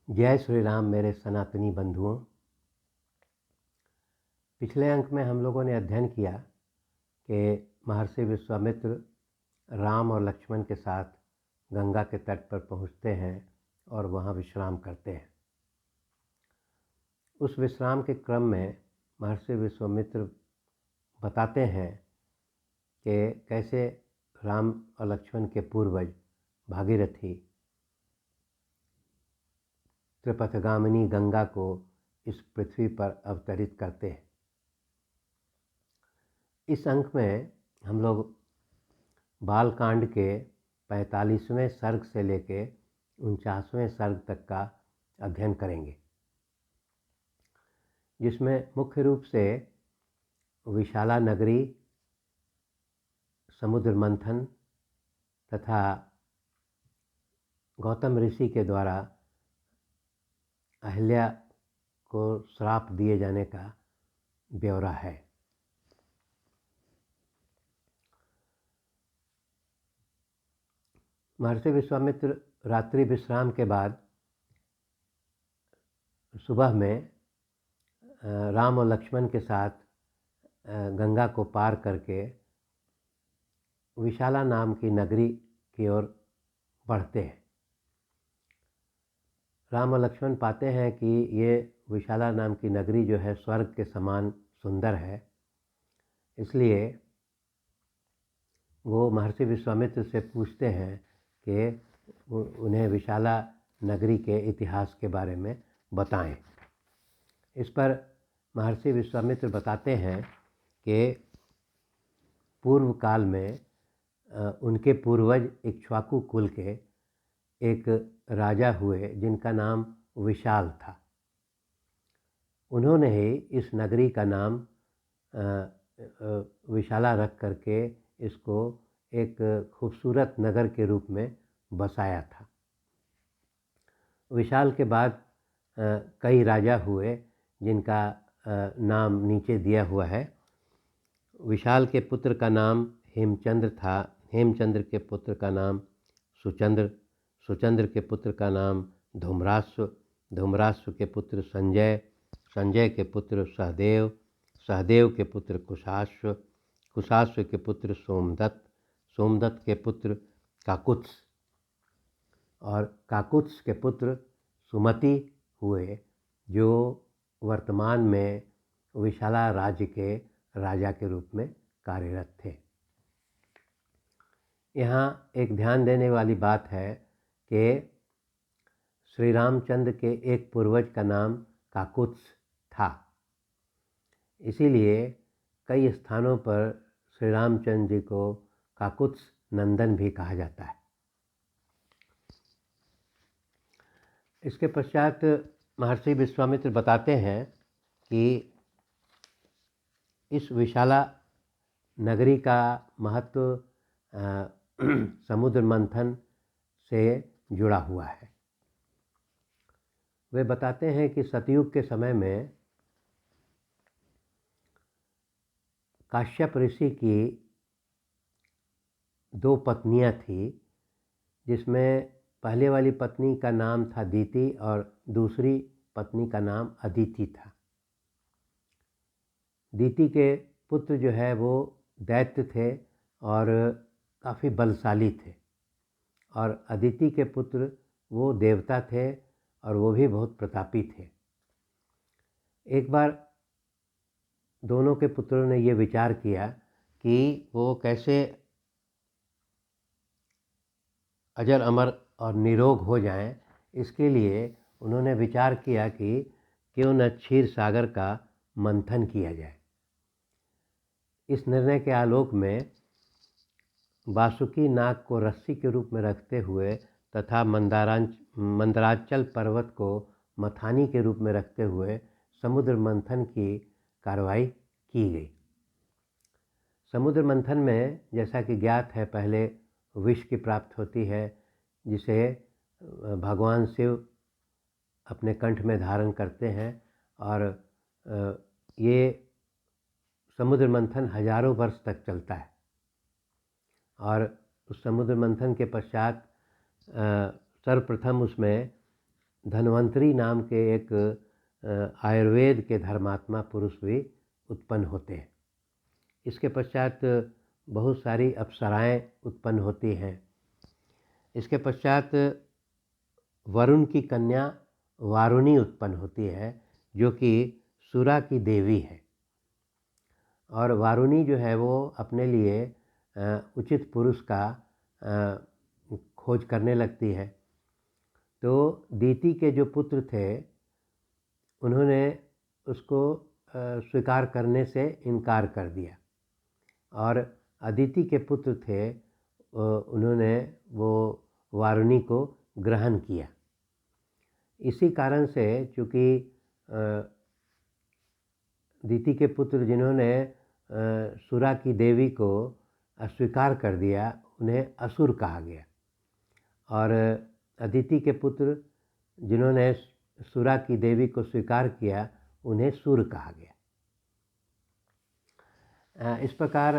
जय श्री राम मेरे सनातनी बंधुओं। पिछले अंक में हम लोगों ने अध्ययन किया कि महर्षि विश्वामित्र राम और लक्ष्मण के साथ गंगा के तट पर पहुंचते हैं और वहां विश्राम करते हैं। उस विश्राम के क्रम में महर्षि विश्वामित्र बताते हैं कि कैसे राम और लक्ष्मण के पूर्वज भागीरथी त्रिपथगामिनी गंगा को इस पृथ्वी पर अवतरित करते हैं। इस अंक में हम लोग बालकांड के 45वें सर्ग से लेके 49वें सर्ग तक का अध्ययन करेंगे, जिसमें मुख्य रूप से विशाला नगरी, समुद्र मंथन तथा गौतम ऋषि के द्वारा अहिल्या को श्राप दिए जाने का ब्यौरा है। महर्षि विश्वामित्र रात्रि विश्राम के बाद सुबह में राम और लक्ष्मण के साथ गंगा को पार करके विशाला नाम की नगरी की ओर बढ़ते हैं। राम और लक्ष्मण पाते हैं कि ये विशाला नाम की नगरी जो है स्वर्ग के समान सुंदर है, इसलिए वो महर्षि विश्वामित्र से पूछते हैं कि उन्हें विशाला नगरी के इतिहास के बारे में बताएं। इस पर महर्षि विश्वामित्र बताते हैं कि पूर्व काल में उनके पूर्वज इक्ष्वाकु कुल के एक राजा हुए जिनका नाम विशाल था। उन्होंने ही इस नगरी का नाम विशाला रख करके इसको एक खूबसूरत नगर के रूप में बसाया था। विशाल के बाद कई राजा हुए जिनका नाम नीचे दिया हुआ है। विशाल के पुत्र का नाम हेमचंद्र था। हेमचंद्र के पुत्र का नाम सुचंद्र। सुचंद्र के पुत्र का नाम धूम्राश्व। धूम्राश्व के पुत्र संजय। संजय के पुत्र सहदेव। सहदेव के पुत्र कुशाश्व। कुशाश्व के पुत्र सोमदत्त। सोमदत्त के पुत्र काकुत्स और काकुत्स के पुत्र सुमति हुए, जो वर्तमान में विशाला राज्य के राजा के रूप में कार्यरत थे। यहाँ एक ध्यान देने वाली बात है कि श्री रामचंद्र के एक पूर्वज का नाम काकुत्स था, इसीलिए कई स्थानों पर श्री रामचंद्र जी को काकुत्स नंदन भी कहा जाता है। इसके पश्चात महर्षि विश्वामित्र बताते हैं कि इस विशाला नगरी का महत्व समुद्र मंथन से जुड़ा हुआ है। वे बताते हैं कि सतयुग के समय में काश्यप ऋषि की 2 पत्नियां थीं, जिसमें पहले वाली पत्नी का नाम था दीति और दूसरी पत्नी का नाम अदिति था। दीति के पुत्र जो है वो दैत्य थे और काफ़ी बलशाली थे, और अदिति के पुत्र वो देवता थे और वो भी बहुत प्रतापी थे। एक बार दोनों के पुत्रों ने ये विचार किया कि वो कैसे अजर अमर और निरोग हो जाएं। इसके लिए उन्होंने विचार किया कि क्यों न क्षीर सागर का मंथन किया जाए। इस निर्णय के आलोक में वासुकी नाग को रस्सी के रूप में रखते हुए तथा मंदराचल पर्वत को मथानी के रूप में रखते हुए समुद्र मंथन की कार्रवाई की गई। समुद्र मंथन में जैसा कि ज्ञात है, पहले विष की प्राप्ति होती है, जिसे भगवान शिव अपने कंठ में धारण करते हैं, और ये समुद्र मंथन हजारों वर्ष तक चलता है। और उस समुद्र मंथन के पश्चात सर्वप्रथम उसमें धन्वंतरी नाम के एक आयुर्वेद के धर्मात्मा पुरुष भी उत्पन्न होते हैं। इसके पश्चात बहुत सारी अप्सराएं उत्पन्न होती हैं। इसके पश्चात वरुण की कन्या वारुणी उत्पन्न होती है, जो कि सुरा की देवी है। और वारुणी जो है वो अपने लिए उचित पुरुष का खोज करने लगती है। तो दीति के जो पुत्र थे उन्होंने उसको स्वीकार करने से इनकार कर दिया, और अदिति के पुत्र थे उन्होंने वो वारुणी को ग्रहण किया। इसी कारण से चूँकि दीति के पुत्र जिन्होंने सुरा की देवी को अस्वीकार कर दिया उन्हें असुर कहा गया, और अदिति के पुत्र जिन्होंने सुरा की देवी को स्वीकार किया उन्हें सुर कहा गया। इस प्रकार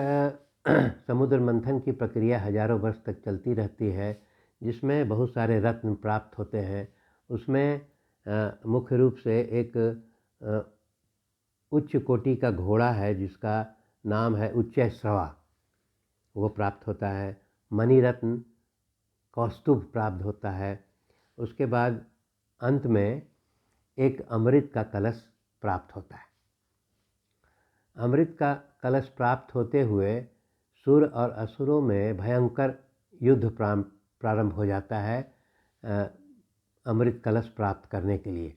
समुद्र मंथन की प्रक्रिया हजारों वर्ष तक चलती रहती है, जिसमें बहुत सारे रत्न प्राप्त होते हैं। उसमें मुख्य रूप से एक उच्च कोटि का घोड़ा है जिसका नाम है उच्चैश्रवा, वो प्राप्त होता है। मणिरत्न कौस्तुभ प्राप्त होता है। उसके बाद अंत में एक अमृत का कलश प्राप्त होता है। अमृत का कलश प्राप्त होते हुए सुर और असुरों में भयंकर युद्ध प्रारंभ हो जाता है अमृत कलश प्राप्त करने के लिए।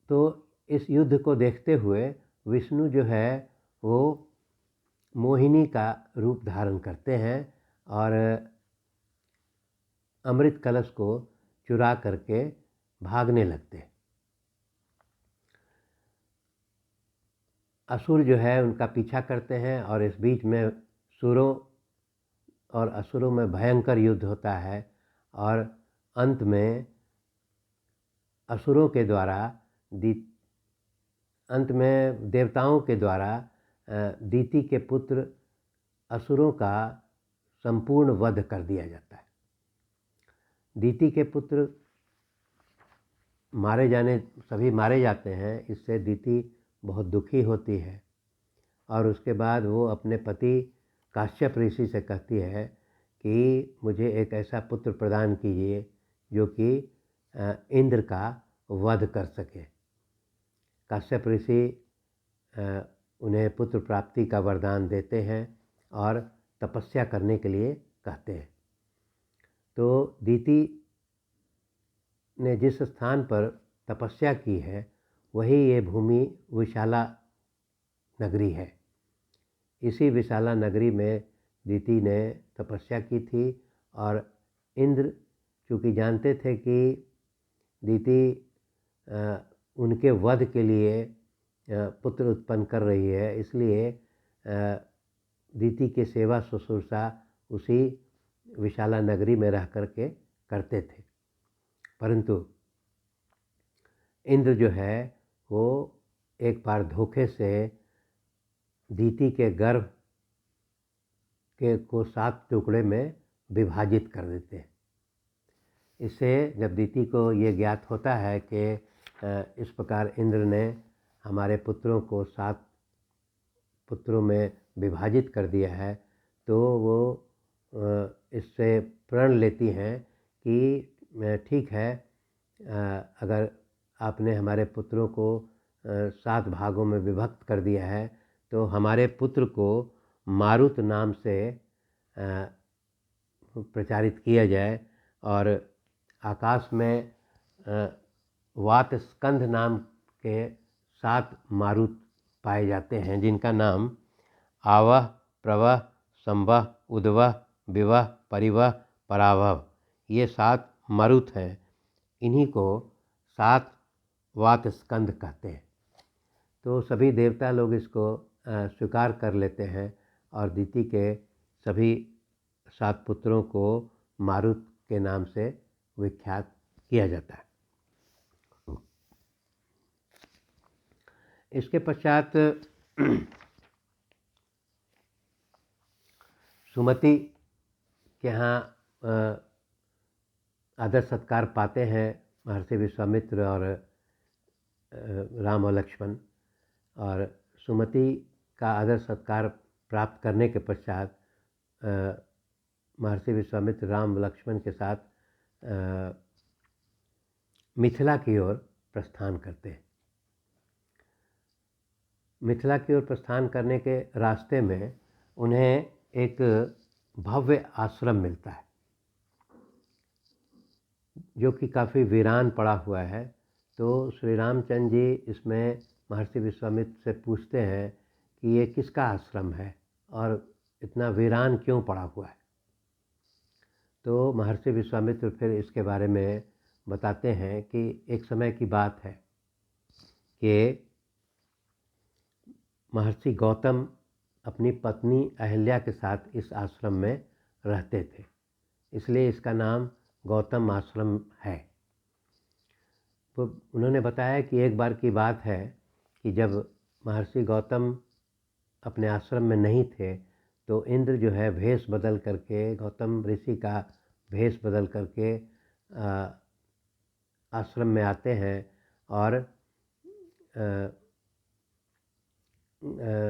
तो इस युद्ध को देखते हुए विष्णु जो है वो मोहिनी का रूप धारण करते हैं और अमृत कलश को चुरा करके भागने लगते हैं। असुर जो है उनका पीछा करते हैं और इस बीच में सुरों और असुरों में भयंकर युद्ध होता है, और अंत में असुरों के द्वारा अंत में देवताओं के द्वारा दीति के पुत्र असुरों का संपूर्ण वध कर दिया जाता है। दीति के पुत्र सभी मारे जाते हैं। इससे दीति बहुत दुखी होती है और उसके बाद वो अपने पति काश्यप ऋषि से कहती है कि मुझे एक ऐसा पुत्र प्रदान कीजिए जो कि इंद्र का वध कर सके। काश्यप ऋषि उन्हें पुत्र प्राप्ति का वरदान देते हैं और तपस्या करने के लिए कहते हैं। तो दीति ने जिस स्थान पर तपस्या की है वही ये भूमि विशाला नगरी है। इसी विशाला नगरी में दीति ने तपस्या की थी, और इंद्र चूँकि जानते थे कि दीति उनके वध के लिए पुत्र उत्पन्न कर रही है, इसलिए दीति की सेवा शुश्रूषा उसी विशाला नगरी में रह कर के करते थे। परंतु इंद्र जो है वो एक बार धोखे से दीति के गर्भ को 7 टुकड़े में विभाजित कर देते हैं। इससे जब दीति को ये ज्ञात होता है कि इस प्रकार इंद्र ने हमारे पुत्रों को 7 पुत्रों में विभाजित कर दिया है, तो वो इससे प्रण लेती हैं कि ठीक है, अगर आपने हमारे पुत्रों को 7 भागों में विभक्त कर दिया है तो हमारे पुत्र को मारुत नाम से प्रचारित किया जाए, और आकाश में वात स्कंध नाम के 7 मारुत पाए जाते हैं, जिनका नाम आवह, प्रवह, संवह, उद्वह, विवह, परिवह, परावह, ये 7 मारुत हैं। इन्हीं को 7 वात स्कंध कहते हैं। तो सभी देवता लोग इसको स्वीकार कर लेते हैं और दीति के सभी 7 पुत्रों को मारुत के नाम से विख्यात किया जाता है। इसके पश्चात सुमति के यहाँ आदर सत्कार पाते हैं महर्षि विश्वामित्र और राम और लक्ष्मण। और सुमति का आदर सत्कार प्राप्त करने के पश्चात महर्षि विश्वामित्र राम लक्ष्मण के साथ मिथिला की ओर प्रस्थान करते हैं। मिथिला की ओर प्रस्थान करने के रास्ते में उन्हें एक भव्य आश्रम मिलता है जो कि काफ़ी वीरान पड़ा हुआ है। तो श्री रामचंद्र जी इसमें महर्षि विश्वामित्र से पूछते हैं कि ये किसका आश्रम है और इतना वीरान क्यों पड़ा हुआ है। तो महर्षि विश्वामित्र फिर इसके बारे में बताते हैं कि एक समय की बात है कि महर्षि गौतम अपनी पत्नी अहिल्या के साथ इस आश्रम में रहते थे, इसलिए इसका नाम गौतम आश्रम है। तो उन्होंने बताया कि एक बार की बात है कि जब महर्षि गौतम अपने आश्रम में नहीं थे तो इंद्र जो है भेष बदल करके, गौतम ऋषि का भेष बदल करके आश्रम में आते हैं और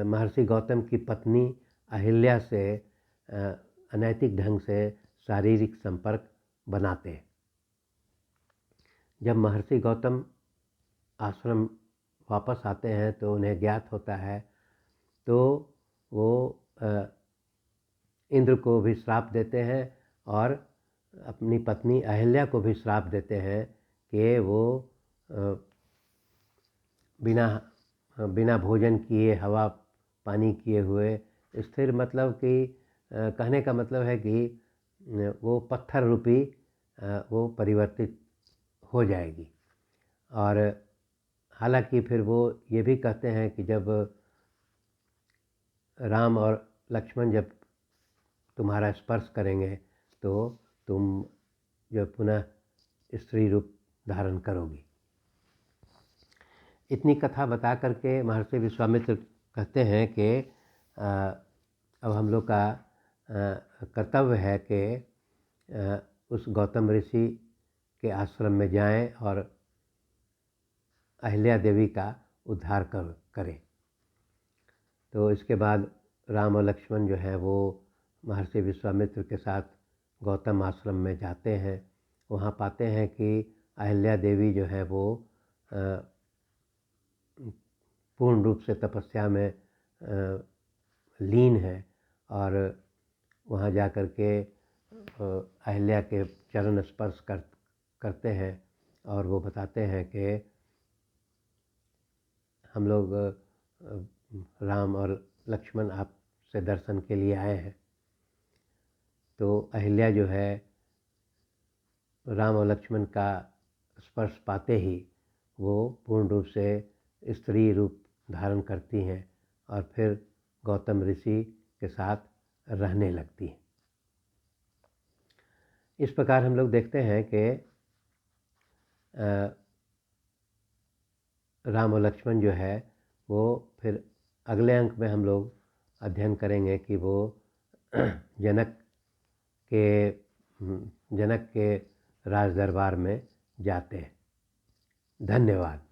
महर्षि गौतम की पत्नी अहिल्या से अनैतिक ढंग से शारीरिक संपर्क बनाते हैं। जब महर्षि गौतम आश्रम वापस आते हैं तो उन्हें ज्ञात होता है, तो वो इंद्र को भी श्राप देते हैं और अपनी पत्नी अहिल्या को भी श्राप देते हैं कि वो बिना भोजन किए, हवा पानी किए हुए स्थिर, मतलब कि कहने का मतलब है कि वो पत्थर रूपी वो परिवर्तित हो जाएगी। और हालांकि फिर वो ये भी कहते हैं कि जब राम और लक्ष्मण जब तुम्हारा स्पर्श करेंगे तो तुम जो पुनः स्त्री रूप धारण करोगी। इतनी कथा बता करके महर्षि विश्वामित्र कहते हैं कि अब हम लोग का कर्तव्य है कि उस गौतम ऋषि के आश्रम में जाएं और अहिल्या देवी का उद्धार करें। तो इसके बाद राम और लक्ष्मण जो है वो महर्षि विश्वामित्र के साथ गौतम आश्रम में जाते हैं। वहाँ पाते हैं कि अहिल्या देवी जो है वो पूर्ण रूप से तपस्या में लीन है और वहाँ जा कर के अहिल्या के चरण स्पर्श करते हैं और वो बताते हैं कि हम लोग राम और लक्ष्मण आपसे दर्शन के लिए आए हैं। तो अहिल्या जो है राम और लक्ष्मण का स्पर्श पाते ही वो पूर्ण रूप से स्त्री रूप धारण करती हैं और फिर गौतम ऋषि के साथ रहने लगती हैं। इस प्रकार हम लोग देखते हैं कि राम और लक्ष्मण जो है वो फिर अगले अंक में हम लोग अध्ययन करेंगे कि वो जनक के राज दरबार में जाते हैं। धन्यवाद।